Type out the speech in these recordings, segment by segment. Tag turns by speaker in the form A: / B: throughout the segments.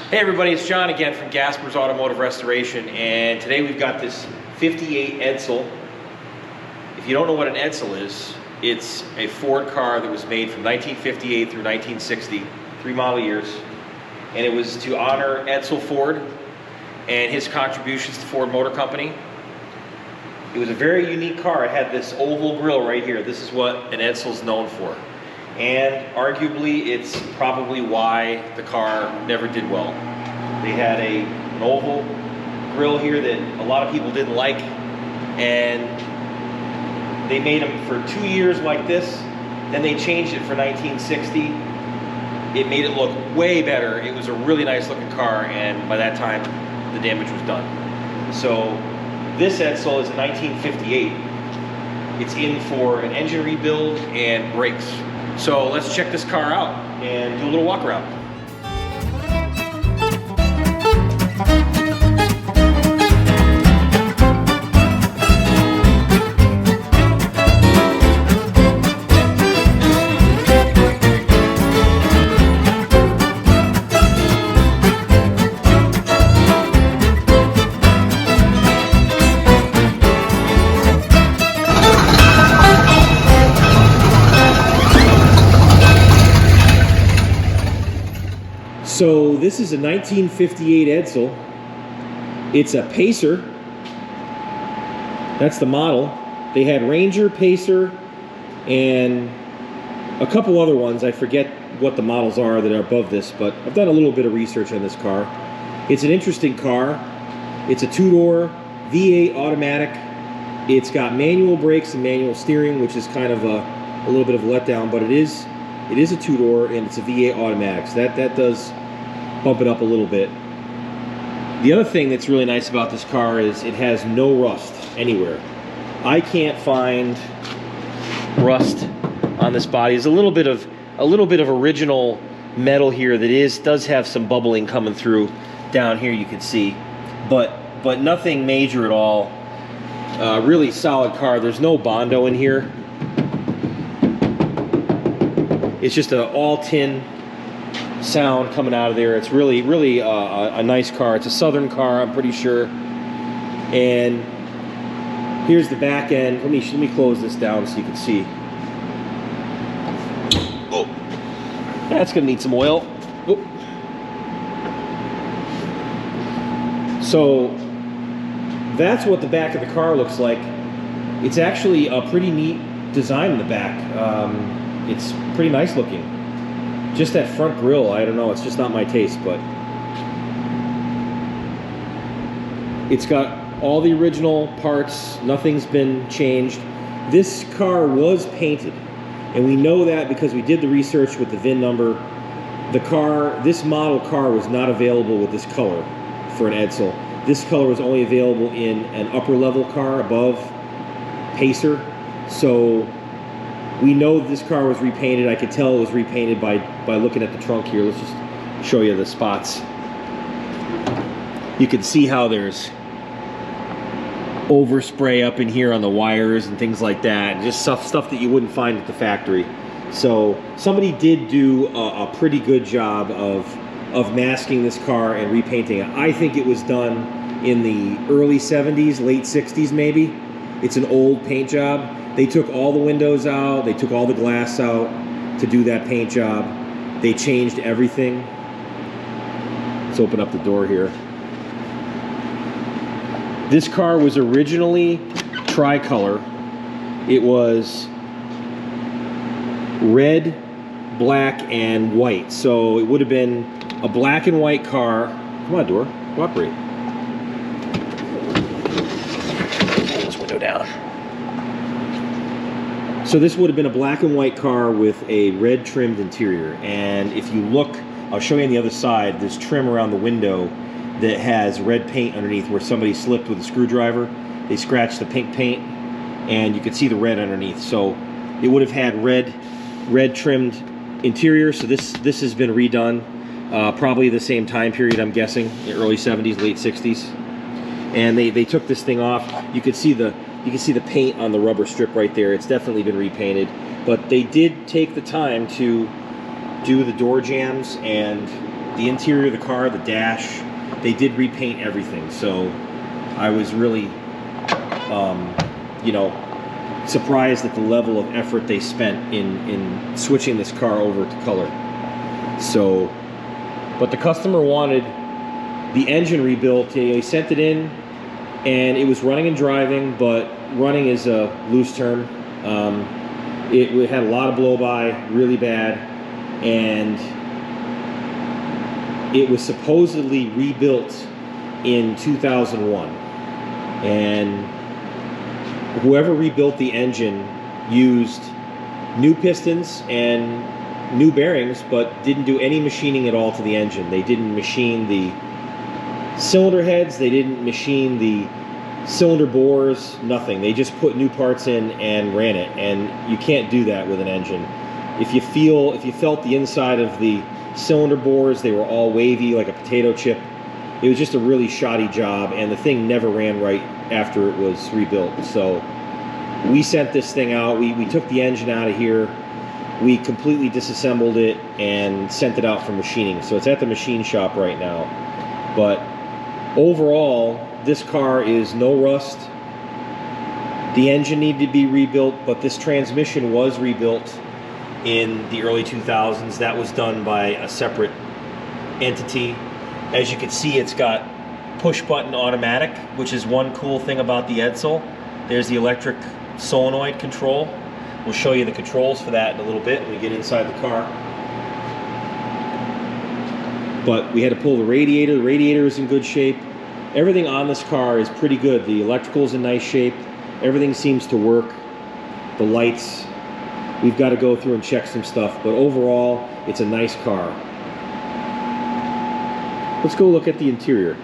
A: Hey everybody, it's John again from Gasper's Automotive Restoration, and today we've got this 58 Edsel. If you don't know what an Edsel is, it's a Ford car that was made from 1958 through 1960, 3 model years, and it was to honor Edsel Ford and his contributions to Ford Motor Company. It was a very unique car. It had this oval grille right here. This is what an Edsel's known for. And arguably, it's probably why the car never did well. They had an oval grille here that a lot of people didn't like, and they made them for 2 years like this. Then they changed it for 1960. It made it look way better. It was a really nice looking car, and by that time, the damage was done. So this Edsel is a 1958. It's in for an engine rebuild and brakes. So let's check this car out and do a little walk around. So this is a 1958 Edsel. It's a Pacer. That's the model. They had Ranger, Pacer, and a couple other ones. I forget what the models are that are above this, but I've done a little bit of research on this car. It's an interesting car. It's a two-door V8 automatic. It's got manual brakes and manual steering, which is kind of a little bit of a letdown, but it is a two-door and it's a V8 automatic. So that does bump it up a little bit. The other thing that's really nice about this car is it has no rust anywhere. I can't find rust on this body. There's a little bit of original metal here that does have some bubbling coming through down here, you can see, but nothing major at all. Really solid car. There's no Bondo in here. It's just an all tin sound coming out of there. It's really a nice car. It's a Southern car, I'm pretty sure. And here's the back end. Let me close this down so you can see. Oh, that's gonna need some oil. Oh. So that's what the back of the car looks like. It's actually a pretty neat design in the back. It's pretty nice looking. Just that front grille, I don't know, it's just not my taste, but it's got all the original parts, nothing's been changed. This car was painted, and we know that because we did the research with the VIN number. This model car was not available with this color for an Edsel. This color was only available in an upper level car above Pacer, so we know that this car was repainted. I could tell it was repainted by looking at the trunk here. Let's just show you the spots. You can see how there's overspray up in here on the wires and things like that, and just stuff that you wouldn't find at the factory. So somebody did do a pretty good job of masking this car and repainting it. I think it was done in the early 70s, late 60s maybe. It's an old paint job. They took all the windows out, they took all the glass out to do that paint job. They changed everything. Let's open up the door here. This car was originally tricolor. It was red, black, and white. So it would have been a black and white car. Come on, door, cooperate. Pull this window down. So this would have been a black and white car with a red trimmed interior. And if you look, I'll show you on the other side, there's trim around the window that has red paint underneath where somebody slipped with a screwdriver. They scratched the pink paint and you could see the red underneath. So it would have had red trimmed interior. So this has been redone, probably the same time period, I'm guessing, the early 70s, late 60s. And they took this thing off. You can see the paint on the rubber strip right there. It's definitely been repainted, but they did take the time to do the door jambs and the interior of the car, the dash, they did repaint everything. So I was really, you know, surprised at the level of effort they spent in switching this car over to color. So, but the customer wanted the engine rebuilt. He sent it in, and it was running and driving, but running is a loose term. It had a lot of blow-by, really bad, and it was supposedly rebuilt in 2001. And whoever rebuilt the engine used new pistons and new bearings, but didn't do any machining at all to the engine. They didn't machine the cylinder heads, they didn't machine the cylinder bores, nothing. They just put new parts in and ran it, and you can't do that with an engine. If you felt the inside of the cylinder bores, they were all wavy like a potato chip. It was just a really shoddy job, and the thing never ran right after it was rebuilt. So we sent this thing out. We took the engine out of here. We completely disassembled it and sent it out for machining. So it's at the machine shop right now. But overall, this car is no rust. The engine needed to be rebuilt, but this transmission was rebuilt in the early 2000s. That was done by a separate entity. As you can see, it's got push button automatic, which is one cool thing about the Edsel. There's the electric solenoid control. We'll show you the controls for that in a little bit when we get inside the car. But we had to pull the radiator. The radiator is in good shape. Everything on this car is pretty good. The electrical's in nice shape. Everything seems to work. The lights, we've got to go through and check some stuff, but overall, it's a nice car. Let's go look at the interior.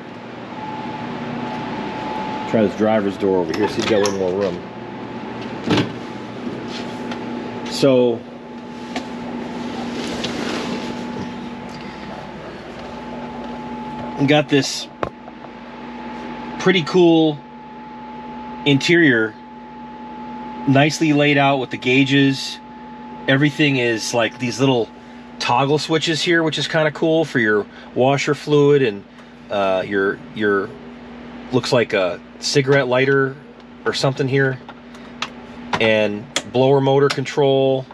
A: Try this driver's door over here, see if we got a little more room. So, we got this pretty cool interior, nicely laid out with the gauges. Everything is like these little toggle switches here, which is kind of cool for your washer fluid and your looks like a cigarette lighter or something here, and blower motor control.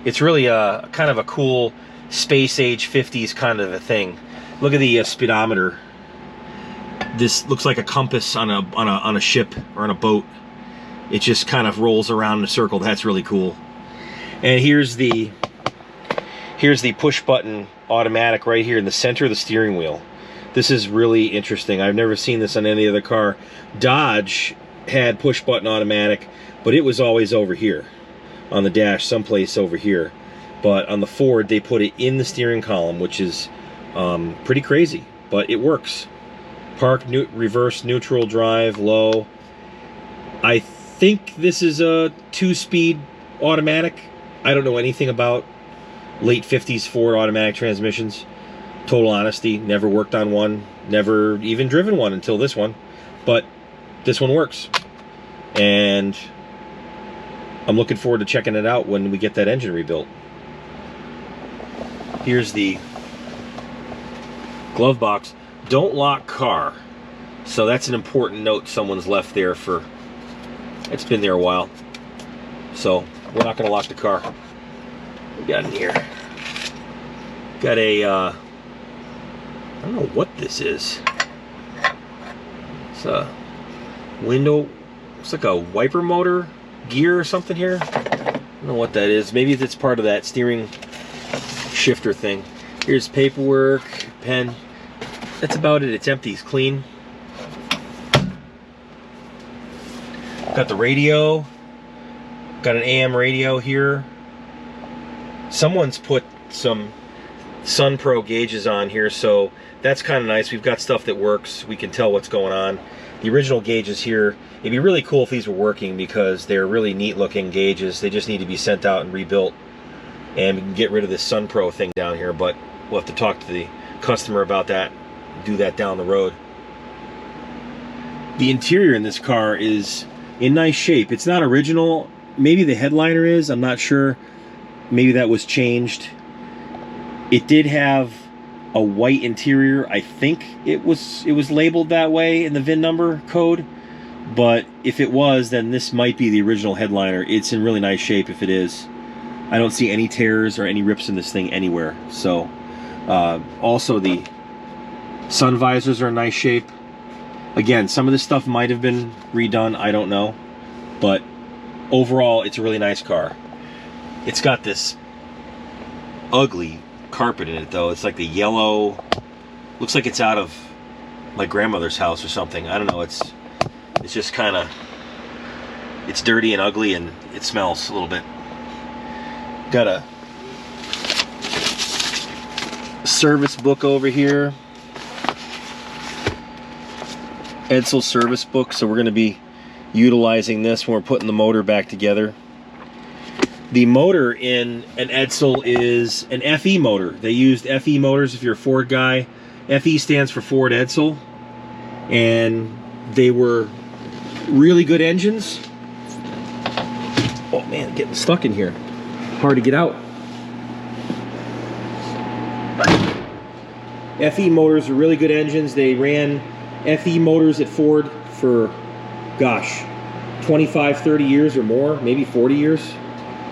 A: It's really a kind of a cool space age 50s kind of a thing. Look at the speedometer. This looks like a compass on a ship or on a boat. It just kind of rolls around in a circle. That's really cool. And here's the push button automatic right here in the center of the steering wheel. This is really interesting. I've never seen this on any other car. Dodge had push button automatic, but it was always over here on the dash, someplace over here. But on the Ford, they put it in the steering column, which is pretty crazy, but it works. Park, reverse, neutral, drive, low. I think this is a 2-speed automatic. I don't know anything about late 50s Ford automatic transmissions. Total honesty, never worked on one, never even driven one until this one. But this one works. And I'm looking forward to checking it out when we get that engine rebuilt. Here's the glove box. Don't lock car. So that's an important note someone's left there for, it's been there a while. So we're not going to lock the car. What we got in here? Got a, I don't know what this is. It's a window, looks like a wiper motor gear or something here. I don't know what that is. Maybe it's part of that steering shifter thing. Here's paperwork, pen. That's about it. It's empty. It's clean. Got the radio. Got an AM radio here. Someone's put some Sun Pro gauges on here, so that's kind of nice. We've got stuff that works. We can tell what's going on. The original gauges here, it'd be really cool if these were working because they're really neat looking gauges. They just need to be sent out and rebuilt. And we can get rid of this Sun Pro thing down here, but we'll have to talk to the customer about that. Do that down the road. The interior in this car is in nice shape. It's not original. Maybe the headliner is. I'm not sure. Maybe that was changed. It did have a white interior. I think it was labeled that way in the VIN number code, but if it was, then this might be the original headliner. It's in really nice shape if it is. I don't see any tears or any rips in this thing anywhere. So also the sun visors are in nice shape. Again, some of this stuff might have been redone, I don't know, but overall it's a really nice car. It's got this ugly carpet in it though. It's like the yellow, looks like it's out of my grandmother's house or something. I don't know, it's just kind of, it's dirty and ugly, and it smells a little bit. Got a service book over here, Edsel service book, so we're going to be utilizing this when we're putting the motor back together. The motor in an Edsel is an FE motor. They used FE motors if you're a Ford guy. FE stands for Ford Edsel, and they were really good engines. Oh man, getting stuck in here. Hard to get out. FE motors are really good engines. They ran FE motors at Ford for, gosh, 25, 30 years or more, maybe 40 years.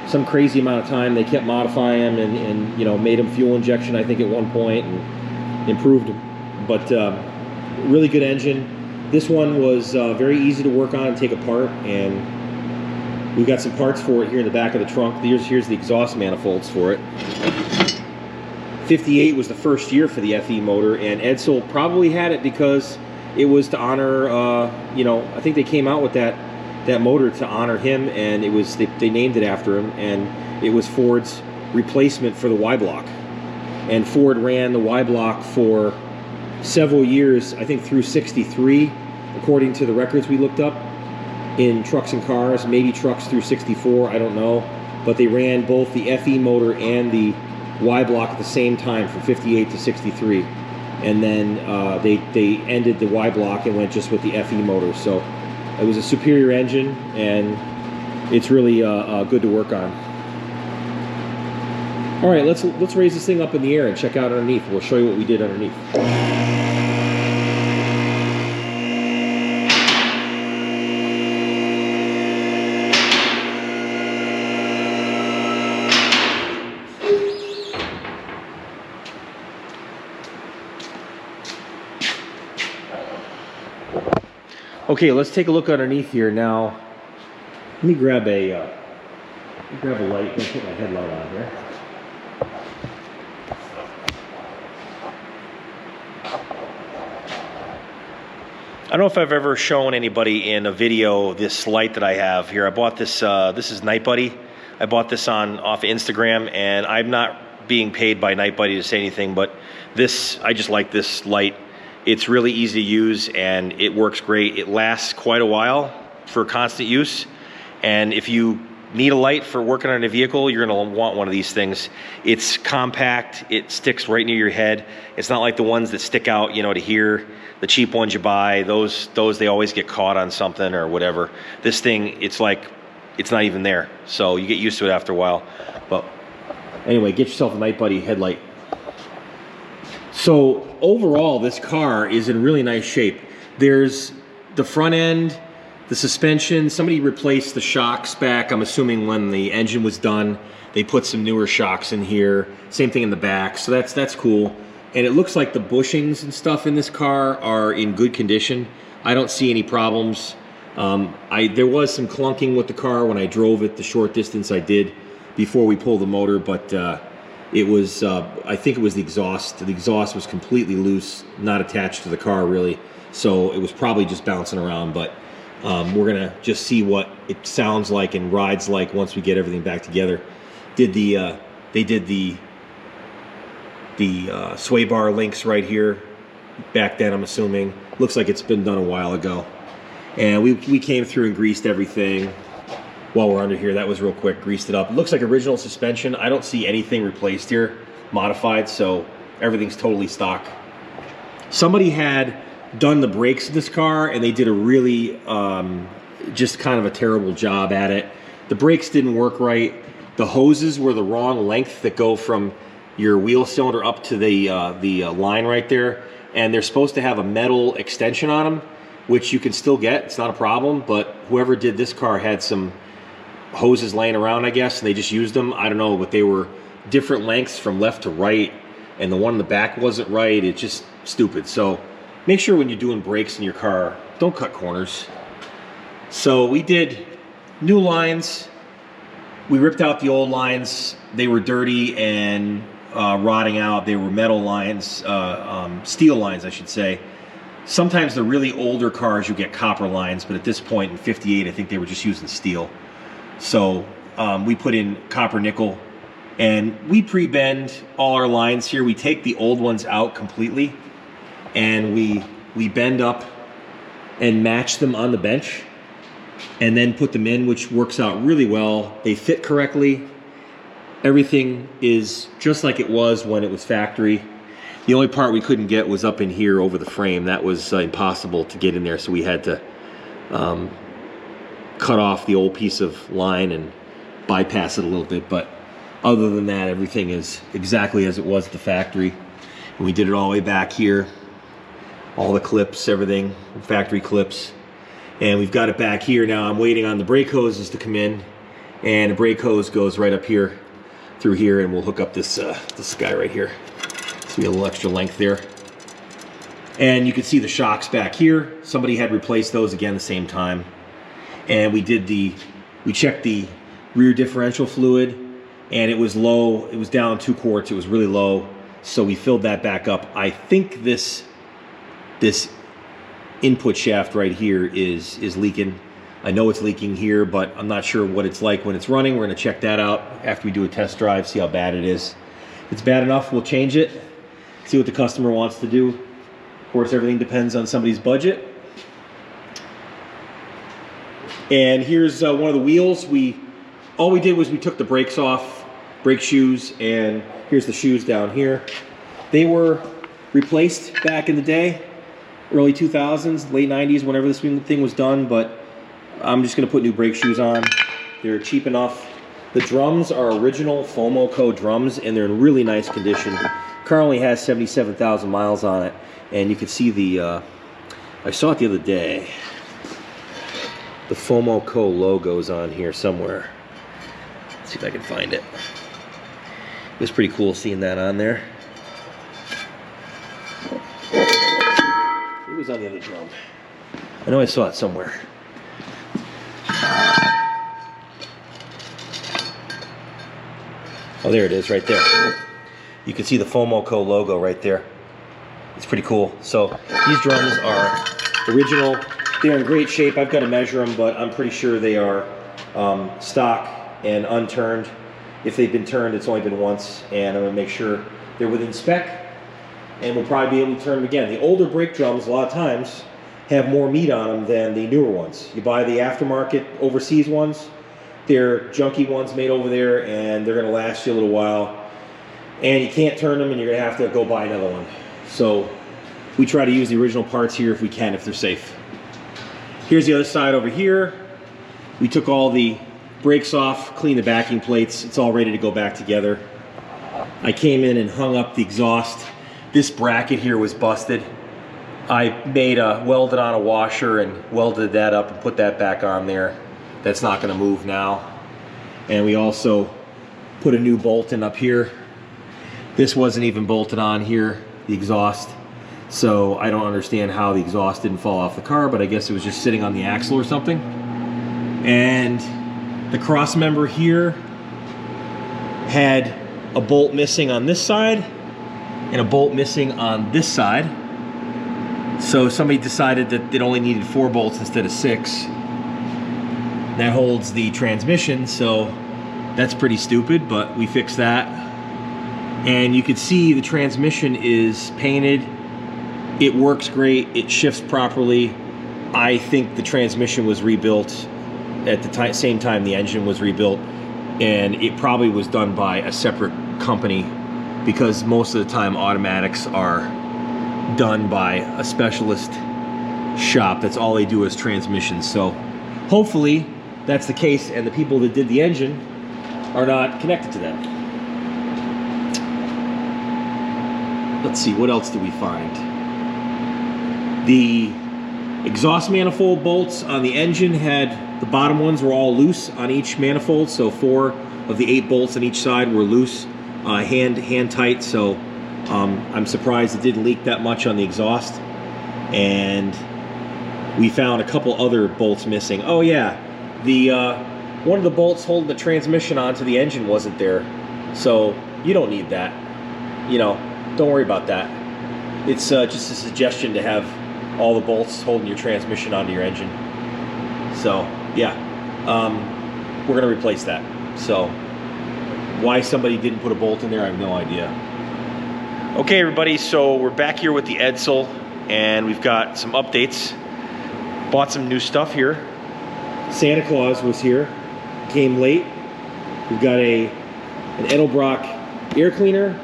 A: Some crazy amount of time. They kept modifying them and you know, made them fuel injection, I think, at one point, and improved them. But really good engine. This one was very easy to work on and take apart, and we've got some parts for it here in the back of the trunk. Here's the exhaust manifolds for it. 58 was the first year for the FE motor, and Edsel probably had it because it was to honor, you know, I think they came out with that motor to honor him, and it was they named it after him, and it was Ford's replacement for the Y block. And Ford ran the Y block for several years, I think through 63, according to the records we looked up, in trucks and cars, maybe trucks through 64, I don't know, but they ran both the FE motor and the Y block at the same time from 58 to 63, and then they ended the Y block and went just with the FE motor. So it was a superior engine, and it's really good to work on. All right, let's raise this thing up in the air and check out underneath. We'll show you what we did underneath. Okay, let's take a look underneath here now. Let me grab a light. I'm gonna put my headlight on here. I don't know if I've ever shown anybody in a video this light that I have here. I bought this. This is Night Buddy. I bought this off Instagram, and I'm not being paid by Night Buddy to say anything, but I just like this light. It's really easy to use, and it works great. It lasts quite a while for constant use, and if you need a light for working on a vehicle, you're going to want one of these things. It's compact. It sticks right near your head. It's not like the ones that stick out, you know, to here. The cheap ones you buy, those they always get caught on something or whatever. This thing, it's like it's not even there, so you get used to it after a while. But anyway, get yourself a Night Buddy headlight. So overall, this car is in really nice shape. There's the front end, the suspension. Somebody replaced the shocks back. I'm assuming when the engine was done, they put some newer shocks in here. Same thing in the back, so that's cool. And it looks like the bushings and stuff in this car are in good condition. I don't see any problems. There was some clunking with the car when I drove it the short distance I did before we pulled the motor, but it was, I think it was the exhaust. The exhaust was completely loose, not attached to the car really. So it was probably just bouncing around, but we're gonna just see what it sounds like and rides like once we get everything back together. They did the sway bar links right here back then, I'm assuming. Looks like it's been done a while ago. And we came through and greased everything while we're under here. That was real quick, greased it up. It looks like original suspension. I don't see anything replaced here, modified, so everything's totally stock. Somebody had done the brakes in this car, and they did a really, just kind of a terrible job at it. The brakes didn't work right. The hoses were the wrong length that go from your wheel cylinder up to the line right there, and they're supposed to have a metal extension on them, which you can still get. It's not a problem, but whoever did this car had some hoses laying around, I guess, and they just used them. I don't know, but they were different lengths from left to right, and the one in the back wasn't right. It's just stupid. So make sure when you're doing brakes in your car, don't cut corners. So we did new lines. We ripped out the old lines. They were dirty and rotting out. They were metal lines, steel lines, I should say. Sometimes the really older cars you get copper lines, but at this point in 58, I think they were just using steel. So we put in copper nickel, and we pre-bend all our lines here. We take the old ones out completely, and we bend up and match them on the bench, and then put them in, which works out really well. They fit correctly. Everything is just like it was when it was factory. The only part we couldn't get was up in here over the frame. That was impossible to get in there, so we had to cut off the old piece of line and bypass it a little bit. But other than that, everything is exactly as it was at the factory. And we did it all the way back here. All the clips, everything, factory clips. And we've got it back here now. I'm waiting on the brake hoses to come in, and the brake hose goes right up here through here, and we'll hook up this guy right here. So we have a little extra length there. And you can see the shocks back here. Somebody had replaced those again the same time. And we checked the rear differential fluid, and it was low. It was down 2 quarts. It was really low. So we filled that back up. I think this input shaft right here is leaking. I know it's leaking here, but I'm not sure what it's like when it's running. We're gonna check that out after we do a test drive, see how bad it is. If it's bad enough, we'll change it, see what the customer wants to do. Of course, everything depends on somebody's budget. And here's one of the wheels. All we did was we took the brakes off, brake shoes, and here's the shoes down here. They were replaced back in the day, early 2000s, late 90s, whenever this thing was done, but I'm just gonna put new brake shoes on. They're cheap enough. The drums are original Fomoco drums, and they're in really nice condition. Car only has 77,000 miles on it, and you can see I saw it the other day. The Fomoco logo's on here somewhere. Let's see if I can find it. It was pretty cool seeing that on there. It was on the other drum. I know I saw it somewhere. Oh, there it is, right there. You can see the Fomoco logo right there. It's pretty cool. So these drums are original. They're in great shape. I've got to measure them, but I'm pretty sure they are stock and unturned. If they've been turned, it's only been once, and I'm going to make sure they're within spec, and we'll probably be able to turn them again. The older brake drums, a lot of times, have more meat on them than the newer ones. You buy the aftermarket overseas ones, they're junky ones made over there, and they're going to last you a little while, and you can't turn them, and you're going to have to go buy another one. So we try to use the original parts here if we can, if they're safe. Here's the other side over here. We took all the brakes off, cleaned the backing plates. It's all ready to go back together. I came in and hung up the exhaust. This bracket here was busted. I welded on a washer and welded that up and put that back on there. That's not going to move now. And we also put a new bolt in up here. This wasn't even bolted on here, the exhaust. So I don't understand how the exhaust didn't fall off the car, but I guess it was just sitting on the axle or something. And the cross member here had a bolt missing on this side and a bolt missing on this side. So somebody decided that it only needed 4 bolts instead of 6. That holds the transmission, so that's pretty stupid, but we fixed that. And you can see the transmission is painted. It works great, it shifts properly. I think the transmission was rebuilt at the same time the engine was rebuilt, and it probably was done by a separate company, because most of the time automatics are done by a specialist shop. That's all they do is transmissions. So hopefully that's the case, and the people that did the engine are not connected to them. let's see, what else do we find? The exhaust manifold bolts on the engine had, the bottom ones were all loose on each manifold, so 4 of the 8 bolts on each side were loose, hand tight, so I'm surprised it didn't leak that much on the exhaust. And we found a couple other bolts missing. Oh yeah, the one of the bolts holding the transmission onto the engine wasn't there, so you don't need that. You know, don't worry about that. It's just a suggestion to have all the bolts holding your transmission onto your engine. So yeah, we're gonna replace that. So why somebody didn't put a bolt in there, I have no idea. Okay everybody, so we're back here with the Edsel and we've got some updates. Bought some new stuff here. Santa Claus was here, came late. We've got an Edelbrock air cleaner.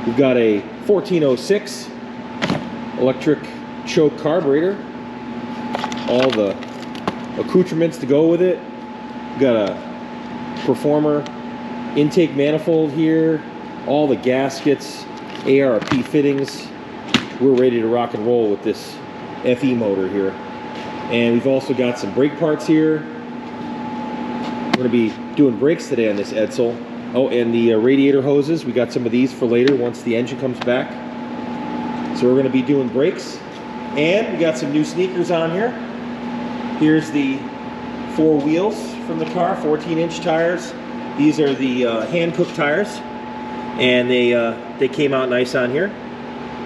A: We've got a 1406 electric choke carburetor. All the accoutrements to go with it. We've got a Performer intake manifold here. All the gaskets, ARP fittings. We're ready to rock and roll with this FE motor here. And we've also got some brake parts here. We're going to be doing brakes today on this Edsel. Oh, and the radiator hoses, we got some of these for later once the engine comes back. So we're going to be doing brakes. And we got some new sneakers on here. Here's the 4 wheels from the car, 14-inch tires. These are the hand-cooked tires. And they came out nice on here.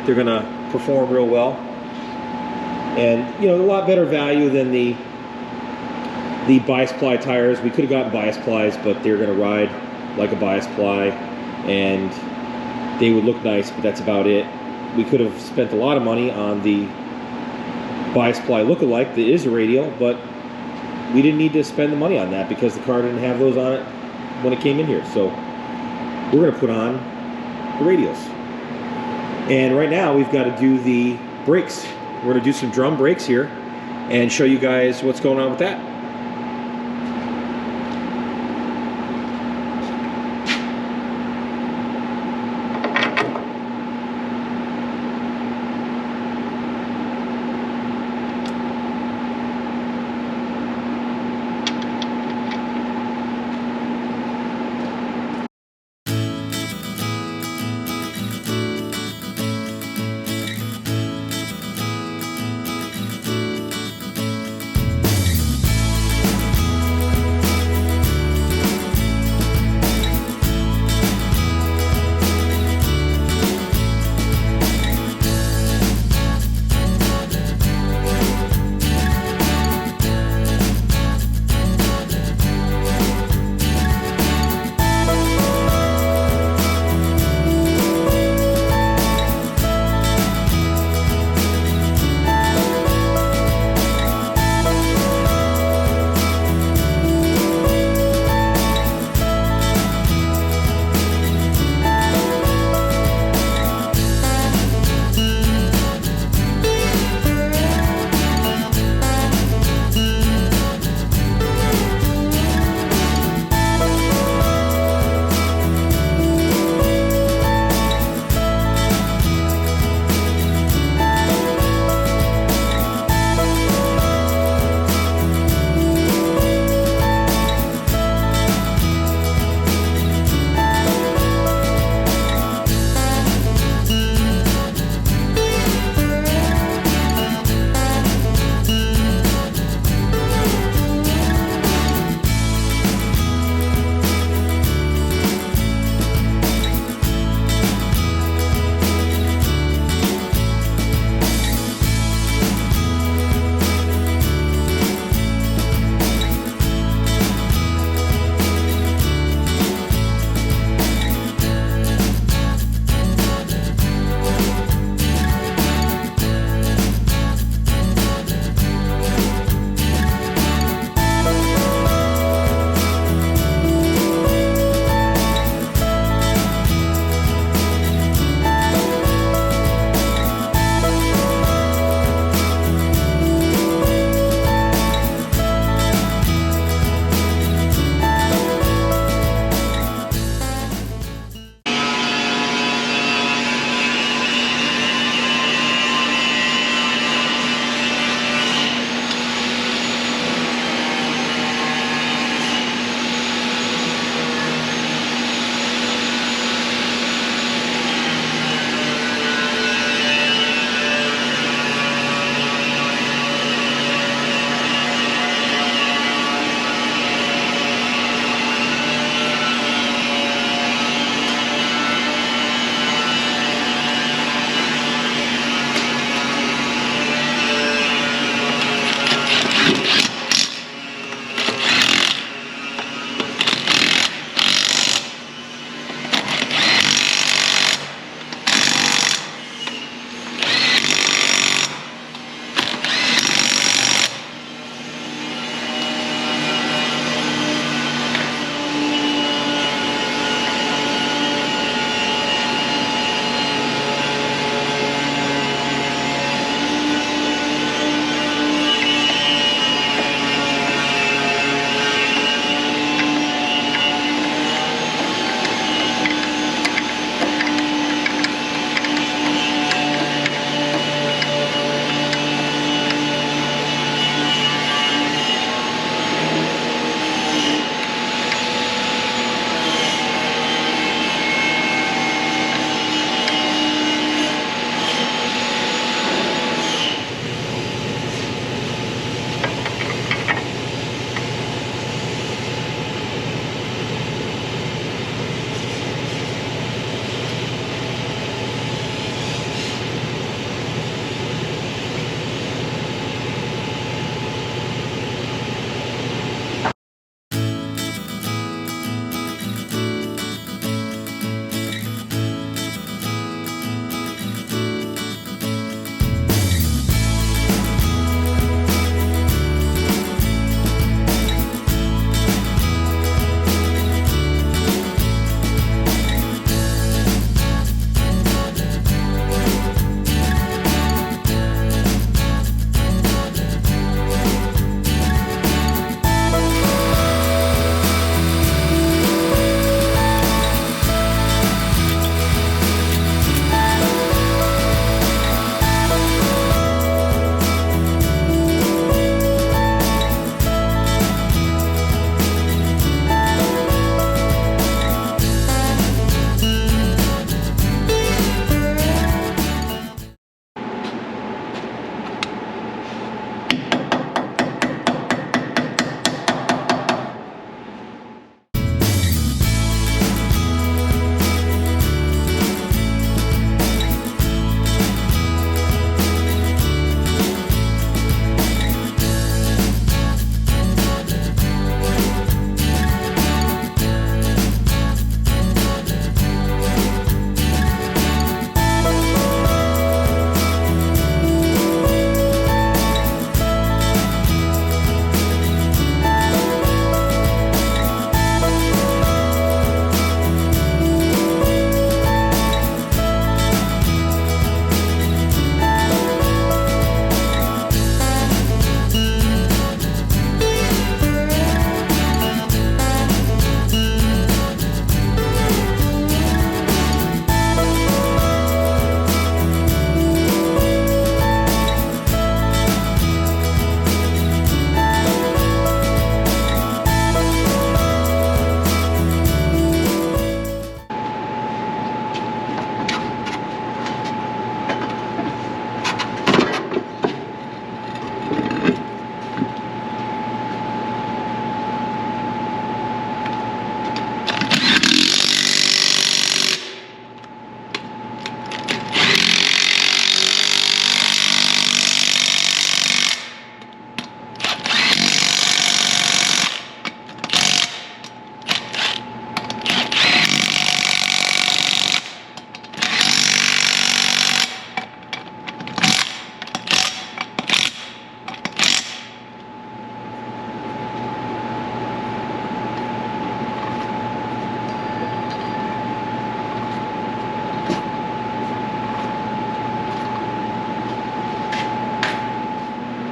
A: They're going to perform real well. And, you know, a lot better value than the bias ply tires. We could have gotten bias plies, but they're going to ride like a bias ply, and they would look nice, but that's about it. We could have spent a lot of money on the bias ply look-alike that is a radial, but we didn't need to spend the money on that because the car didn't have those on it when it came in here. So we're going to put on the radials. And right now we've got to do the brakes. We're going to do some drum brakes here and show you guys what's going on with that.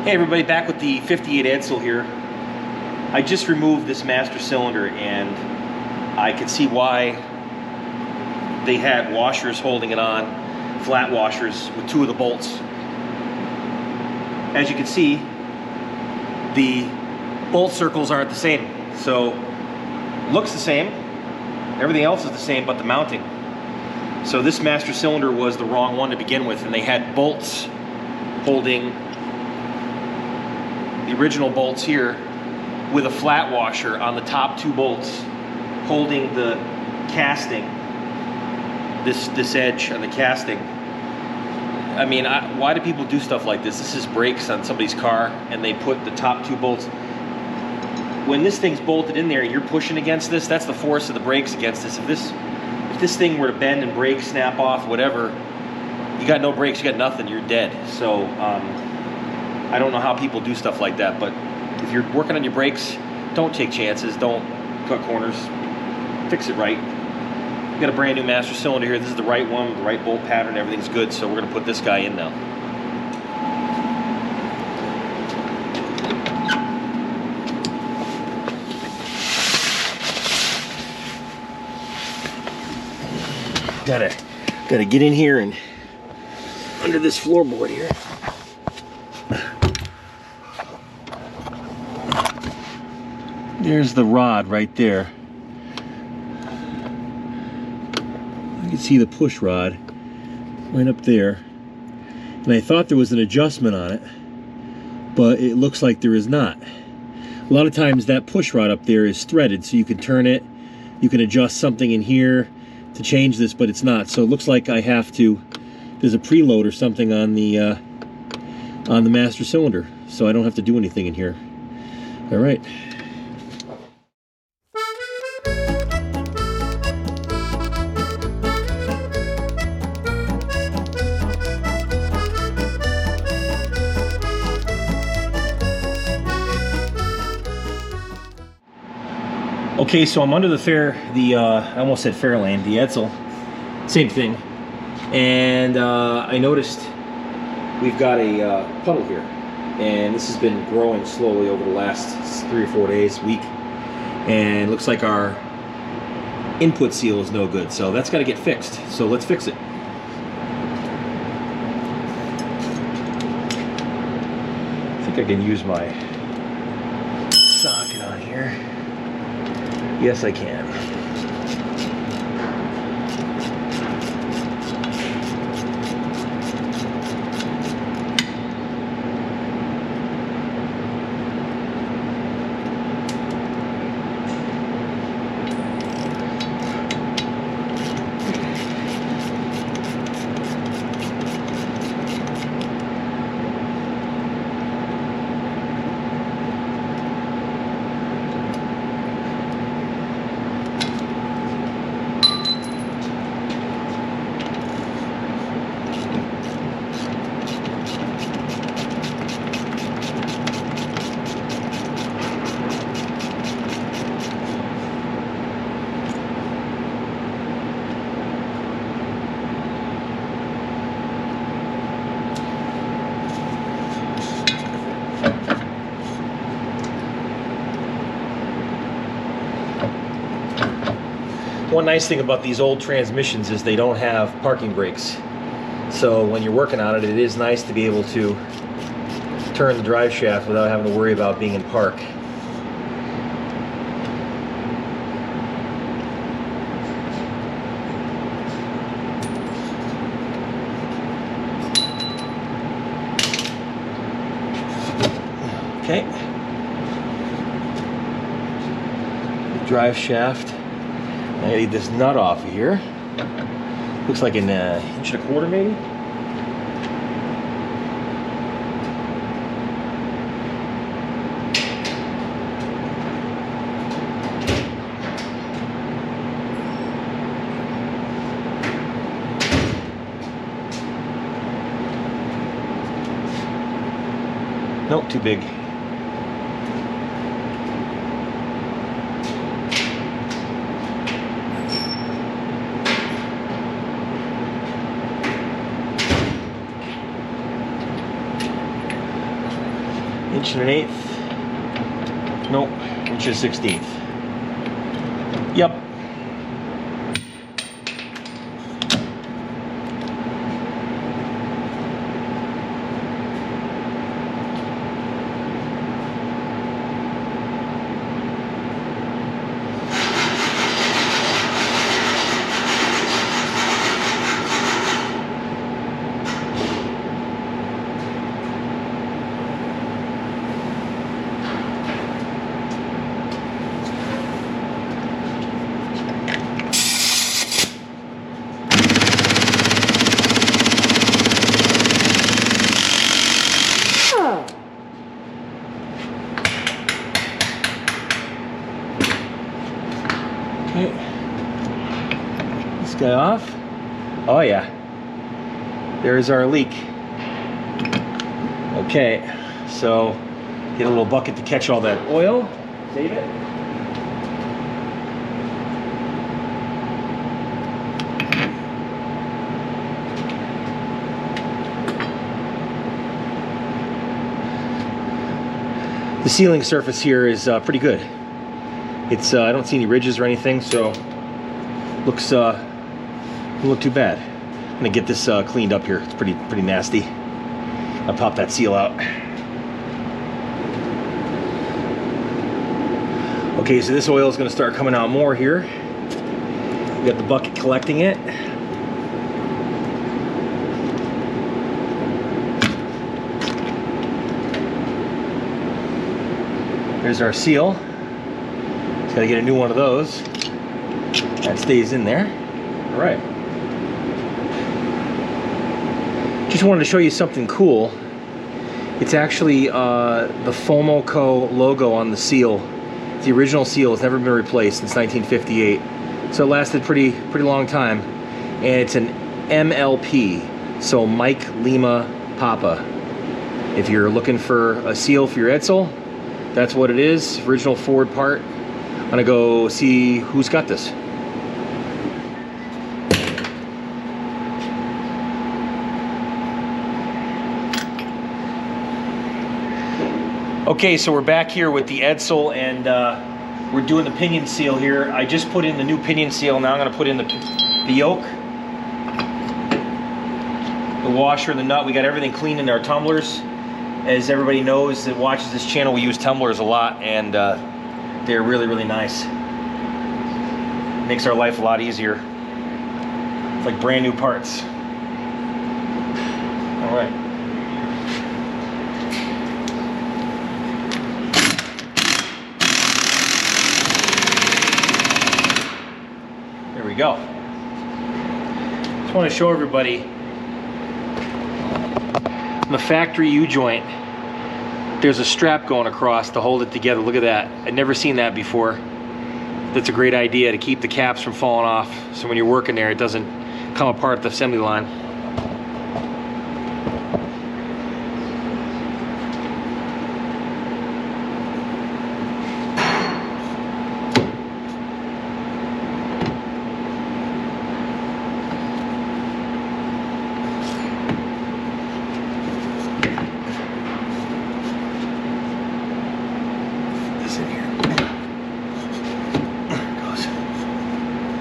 A: Hey everybody, back with the 58 Edsel here. I just removed this master cylinder and I could see why they had washers holding it on, flat washers with 2 of the bolts. As you can see, the bolt circles aren't the same. So, looks the same, everything else is the same but the mounting. So this master cylinder was the wrong one to begin with, and they had bolts holding the original bolts here with a flat washer on the top 2 bolts holding the casting, this edge on the casting. I mean, why do people do stuff like this? This is brakes on somebody's car and they put the top 2 bolts. When this thing's bolted in there, you're pushing against this, that's the force of the brakes against this. If this thing were to bend and break, snap off, whatever, you got no brakes, you got nothing, you're dead. So, I don't know how people do stuff like that, but if you're working on your brakes, don't take chances, don't cut corners, fix it right. We got a brand new master cylinder here. This is the right one, the right bolt pattern, everything's good, so we're gonna put this guy in now. Gotta get in here and under this floorboard here. There's the rod right there. You can see the push rod right up there. And I thought there was an adjustment on it, but it looks like there is not. A lot of times that push rod up there is threaded, so you can turn it, you can adjust something in here to change this, but it's not. So it looks like I have to, there's a preload or something on the master cylinder, so I don't have to do anything in here. All right. Okay, so I'm under I almost said Fairlane, the Edsel, same thing. And I noticed we've got a puddle here. And this has been growing slowly over the last 3 or 4 days, week. And it looks like our input seal is no good. So that's got to get fixed. So let's fix it. I think I can use my socket on here. Yes, I can. One nice thing about these old transmissions is they don't have parking brakes. So when you're working on it, it is nice to be able to turn the drive shaft without having to worry about being in park. Okay. Drive shaft. I need this nut off of here. Looks like an 1.25 inches maybe. Nope, too big. Inch and an eighth. Nope, inch and 1/16. Yep. Okay. This guy off. Oh yeah. There's our leak. Okay, so get a little bucket to catch all that oil. Save it. The sealing surface here is pretty good. It's I don't see any ridges or anything, so looks doesn't look too bad. I'm gonna get this cleaned up here. It's pretty nasty. I'll pop that seal out. Okay, so this oil is gonna start coming out more here. We got the bucket collecting it. There's our seal. Just gotta get a new one of those. That stays in there. All right. Just wanted to show you something cool. It's actually the FOMOCO logo on the seal. It's the original seal. It's never been replaced since 1958. So it lasted pretty long time. And it's an MLP. So Mike Lima Papa. If you're looking for a seal for your Edsel, that's what it is. Original Ford part. I'm gonna go see who's got this. Okay, so we're back here with the Edsel, and we're doing the pinion seal here. I just put in the new pinion seal. Now I'm gonna put in the yoke, the washer, and the nut. We got everything clean in our tumblers. As everybody knows that watches this channel, we use tumblers a lot, and they're really nice. Makes our life a lot easier. It's like brand new parts. All right. There we go. Just want to show everybody the factory U-joint. There's a strap going across to hold it together. Look at that. I'd never seen that before. That's a great idea to keep the caps from falling off, so when you're working there it doesn't come apart at the assembly line.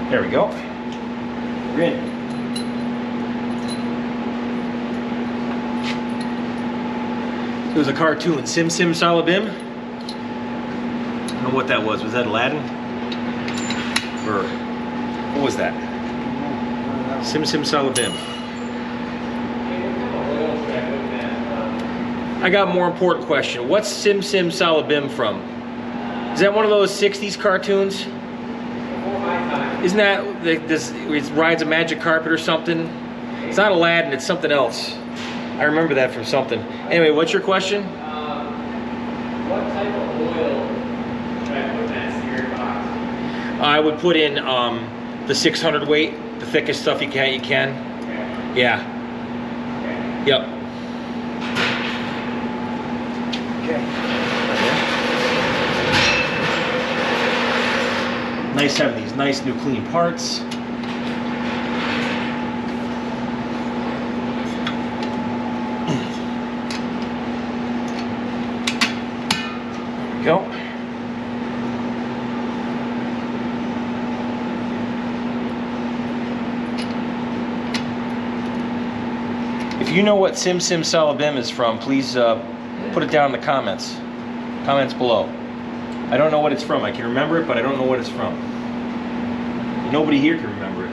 A: There we go. We're in. It was a cartoon, Sim Sim Salabim. I don't know what that was. Was that Aladdin? Or what was that? Sim Sim Salabim. I got a more important question. What's Sim Sim Salabim from? Is that one of those 60s cartoons? Isn't that this? It rides a magic carpet or something? It's not Aladdin. It's something else. I remember that from something. Anyway, what's your question?
B: What type of oil should I put in that steering box?
A: I would put in the 600 weight, the thickest stuff you can.
B: Okay.
A: Yeah.
B: Okay.
A: Yep. Okay. Nice having these nice new clean parts. you know what Sim Sim Salabim is from, please put it down in the comments below. I don't know what it's from. I can remember it, but I don't know what it's from. Nobody here can remember it.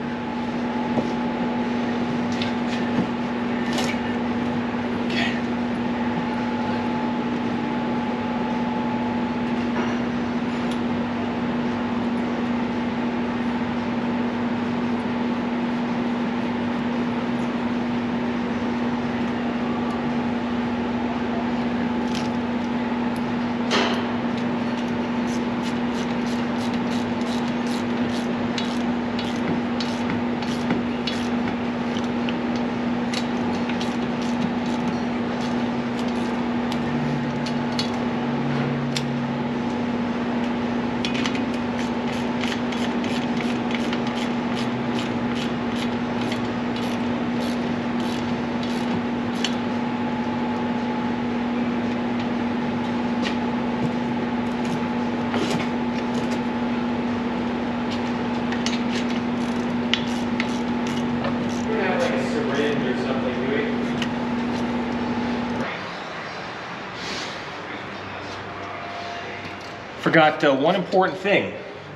A: Forgot one important thing,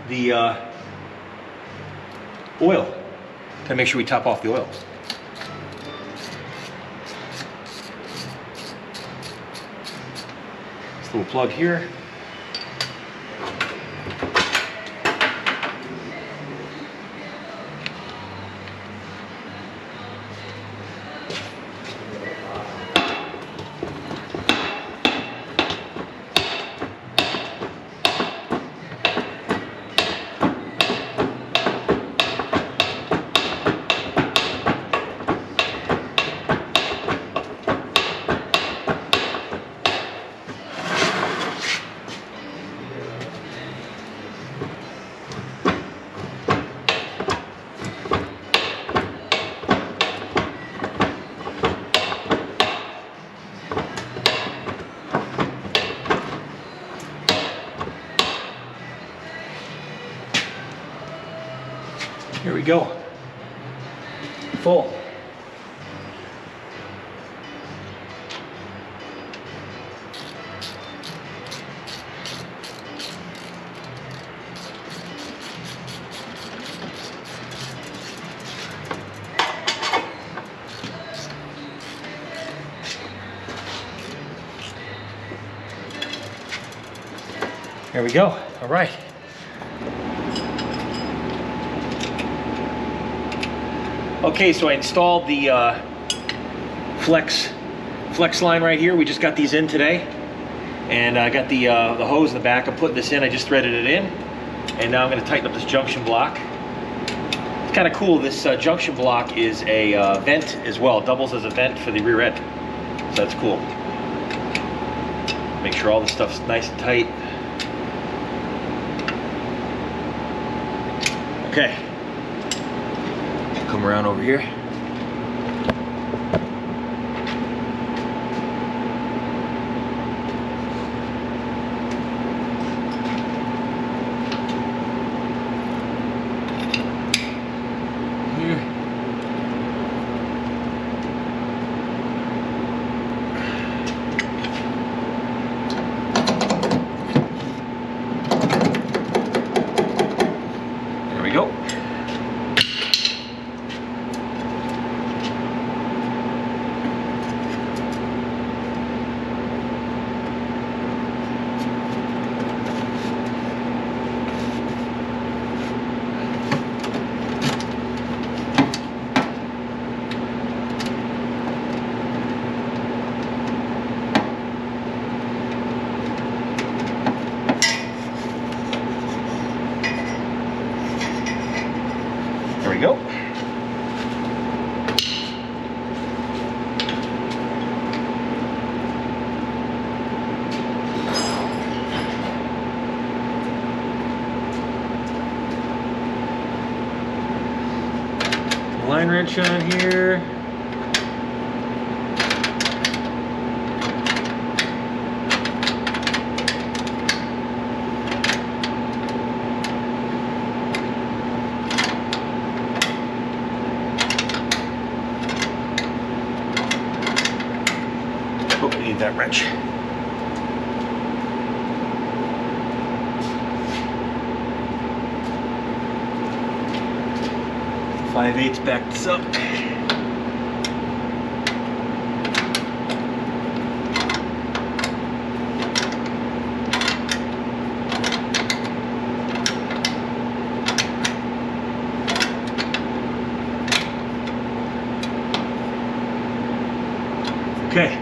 A: the oil. Gotta make sure we top off the oil. This little plug here. Here we go. Full. There we go. All right. Okay, so I installed the flex line right here. We just got these in today, and I got the hose in the back. I'm putting this in. I just threaded it in, and now I'm going to tighten up this junction block. It's kind of cool. This junction block is a vent as well. It doubles as a vent for the rear end, so that's cool. Make sure all the stuff's nice and tight. Okay. Come around over here. There we go. There we go. Line wrench on here. We need that wrench. 5/8 back this up. Okay.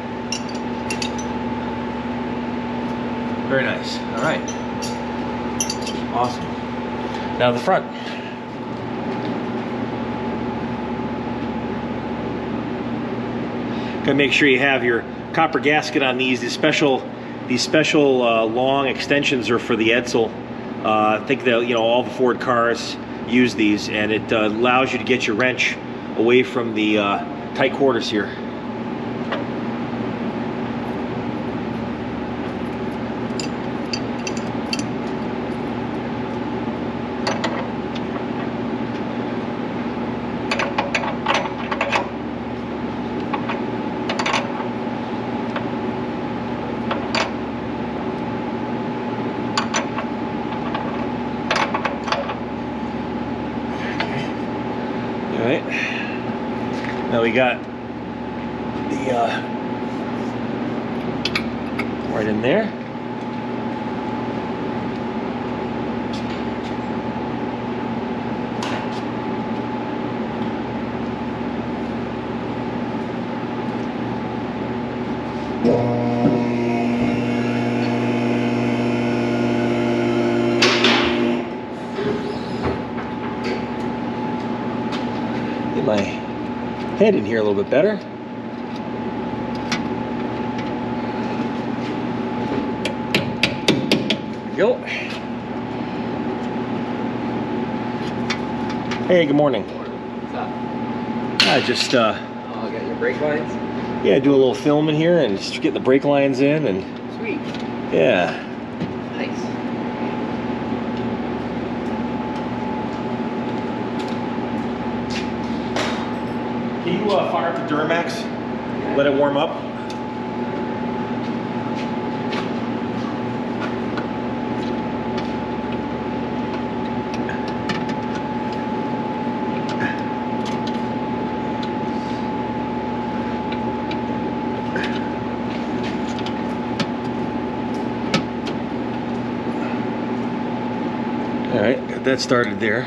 A: Very nice. All right. Awesome. Now the front. Gotta make sure you have your copper gasket on these. These special long extensions are for the Edsel. I think that all the Ford cars use these, and it allows you to get your wrench away from the tight quarters here. Alright, now we got the right in there. Get my head in here a little bit better. There we go. Hey, good morning.
B: What's up?
A: I just
B: Oh, I got your brake lines?
A: yeah, do a little film in here and just get the brake lines in and
B: Sweet.
A: yeah.
B: Nice.
A: Can you fire up the Duramax? Let it warm up. All right, got that started there.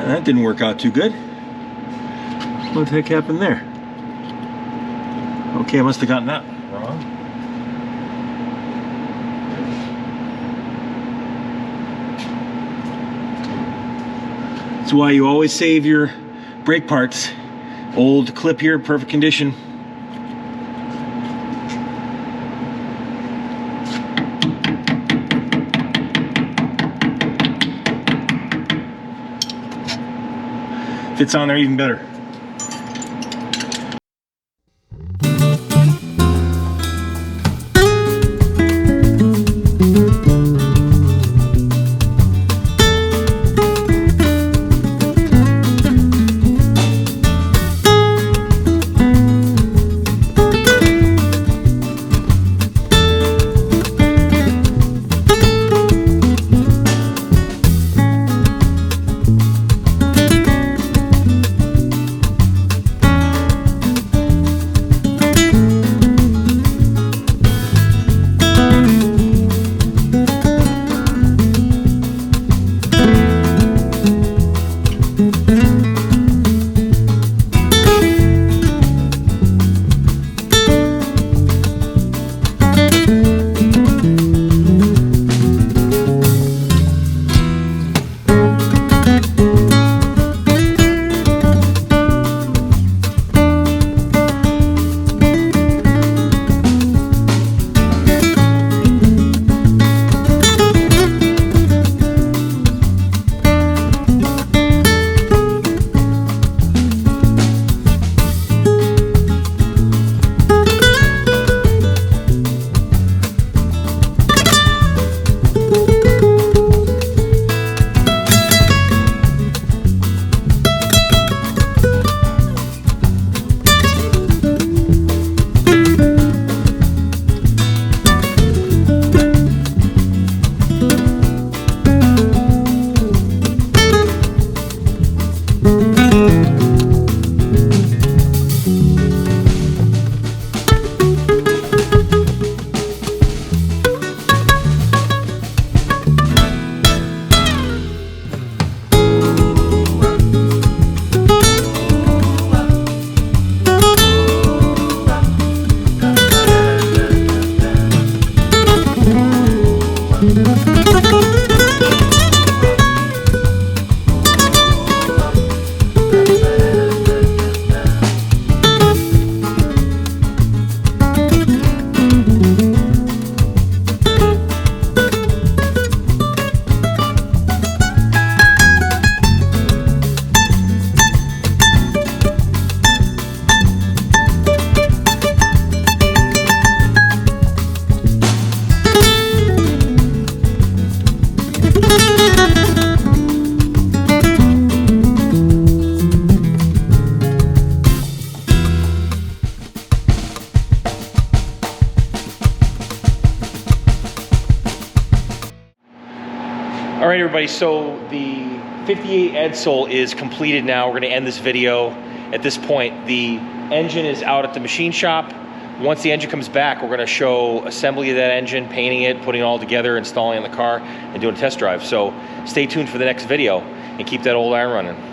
A: That didn't work out too good. What the heck happened there? Okay, I must have gotten that wrong. That's why you always save your brake parts. Old clip here, perfect condition. Fits on there even better. All right, everybody, so the 58 Edsel is completed now. We're gonna end this video at this point. The engine is out at the machine shop. Once the engine comes back, we're gonna show assembly of that engine, painting it, putting it all together, installing it in the car, and doing a test drive. So stay tuned for the next video and keep that old iron running.